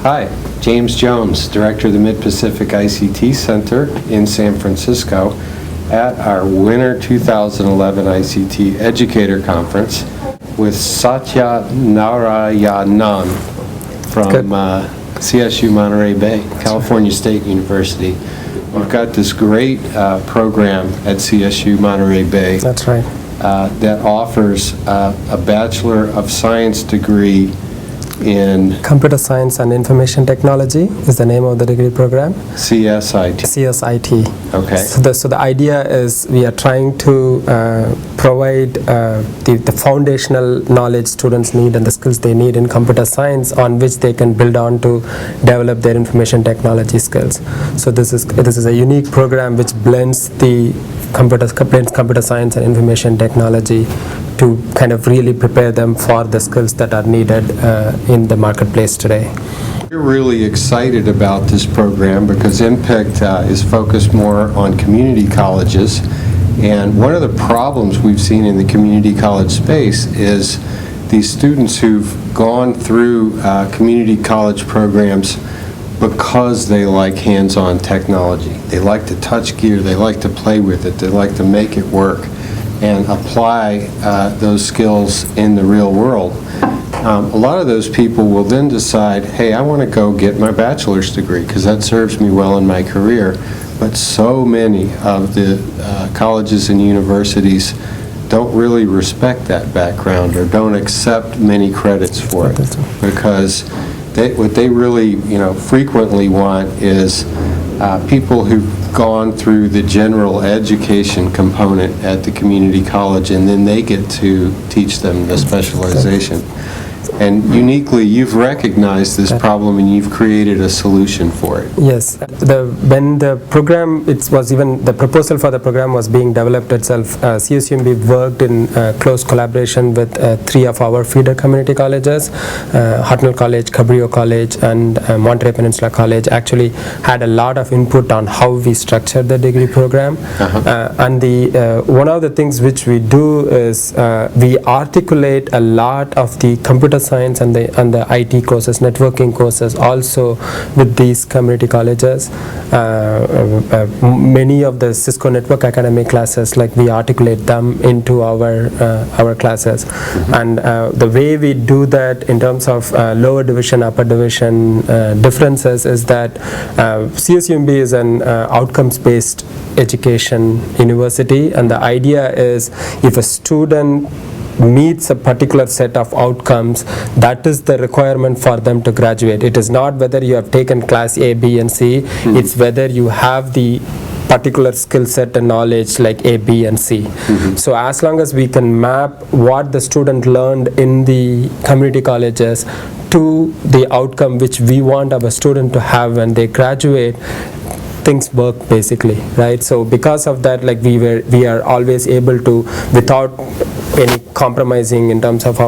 Hi, James Jones, Director of the Mid-Pacific ICT Center in San Francisco at our Winter 2011 ICT Educator Conference with Satya Narayanan from CSU Monterey Bay, California State University. We've got this great program at CSU Monterey Bay. That's right. That offers a Bachelor of Science degree in Computer Science and Information Technology is the name of the degree program. CSIT. CSIT. Okay. So the idea is we are trying to provide the foundational knowledge students need and the skills they need in computer science on which they can build on to develop their information technology skills. So this is a unique program which blends computer science and information technology to kind of really prepare them for the skills that are needed in the marketplace today. We're really excited about this program because Impact is focused more on community colleges, and one of the problems we've seen in the community college space is these students who've gone through community college programs because they like hands-on technology. They like to touch gear, they like to play with it, they like to make it work and apply those skills in the real world. A lot of those people will then decide, hey, I want to go get my bachelor's degree because that serves me well in my career. But so many of the colleges and universities don't really respect that background or don't accept many credits for it because what they really frequently want is people who've gone through the general education component at the community college, and then they get to teach them the specialization. And uniquely, you've recognized this problem and you've created a solution for it. Yes. When the program, the proposal for the program was being developed itself, CSUMB worked in close collaboration with 3 of our feeder community colleges, Hartnell College, Cabrillo College, and Monterey Peninsula College actually had a lot of input on how we structure the degree program. And one of the things which we do is we articulate a lot of the computer science and the IT courses, networking courses also with these community colleges. Many of the Cisco Network Academy classes, like we articulate them into our classes. And the way we do that in terms of lower division, upper division differences is that CSUMB is an outcomes-based education university, and the idea is if a student meets a particular set of outcomes, that is the requirement for them to graduate. It is not whether you have taken class A, B, and C, it's whether you have the particular skill set and knowledge like A, B, and C. So as long as we can map what the student learned in the community colleges to the outcome which we want our student to have when they graduate, things work basically, right? So because of that, like we are always able to, without any compromising in terms of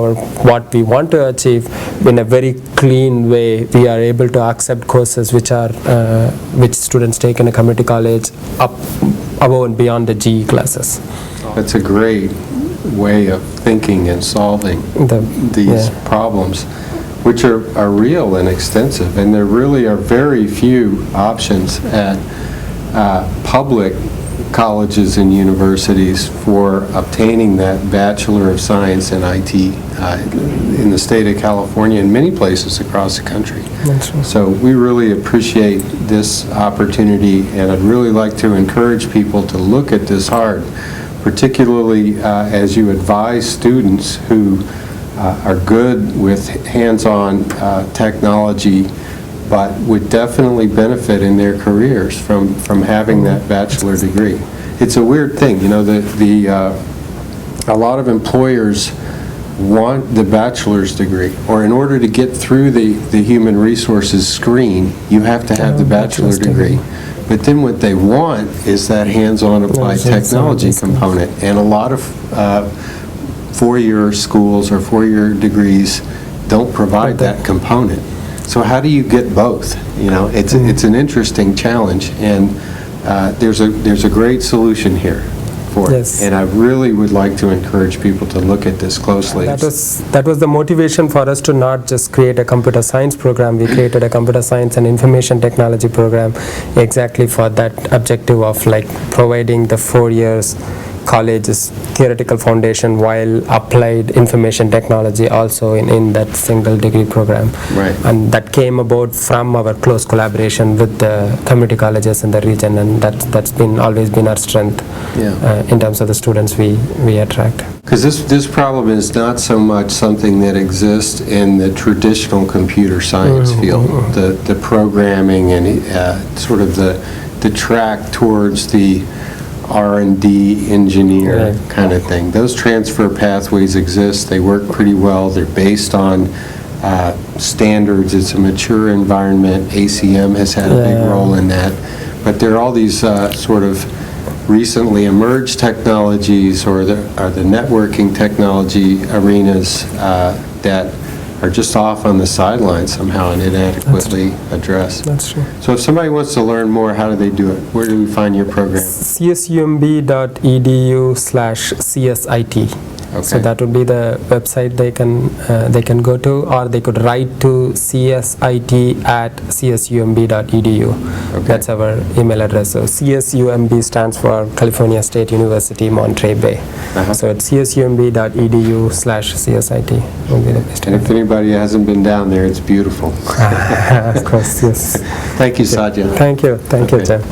what we want to achieve, in a very clean way, we are able to accept courses which students take in a community college above and beyond the GE classes. That's a great way of thinking and solving these problems, which are real and extensive, and there really are very few options at public colleges and universities for obtaining that Bachelor of Science in IT in the state of California and many places across the country. So we really appreciate this opportunity, and I'd really like to encourage people to look at this hard, particularly as you advise students who are good with hands-on technology, but would definitely benefit in their careers from having that bachelor degree. It's a weird thing, a lot of employers want the bachelor's degree, or in order to get through the human resources screen, you have to have the bachelor degree. But then what they want is that hands-on applied technology component, and a lot of four-year schools or four-year degrees don't provide that component. So how do you get both? You know, it's an interesting challenge, and there's a great solution here for it. Yes. And I really would like to encourage people to look at this closely. That was the motivation for us to not just create a computer science program. We created a computer science and information technology program exactly for that objective of like providing the 4 years college's theoretical foundation while applied information technology also in that single degree program. Right. And that came about from our close collaboration with the community colleges in the region, and that's always been our strength in terms of the students we attract. Because this problem is not so much something that exists in the traditional computer science field, the programming and sort of the track towards the R&D engineer kind of thing. Those transfer pathways exist. They work pretty well. They're based on standards. It's a mature environment. ACM has had a big role in that. But there are all these sort of recently emerged technologies or the networking technology arenas that are just off on the sidelines somehow and inadequately addressed. That's true. So if somebody wants to learn more, how do they do it? Where do we find your program? CSUMB.edu/CSIT. Okay. So that would be the website they can go to, or they could write to csit@csumb.edu. Okay. That's our email address. So CSUMB stands for California State University, Monterey Bay. So it's csumb.edu/CSIT will be the best. And if anybody hasn't been down there, it's beautiful. Of course, yes. Thank you, Satya. Thank you, Okay. Jim.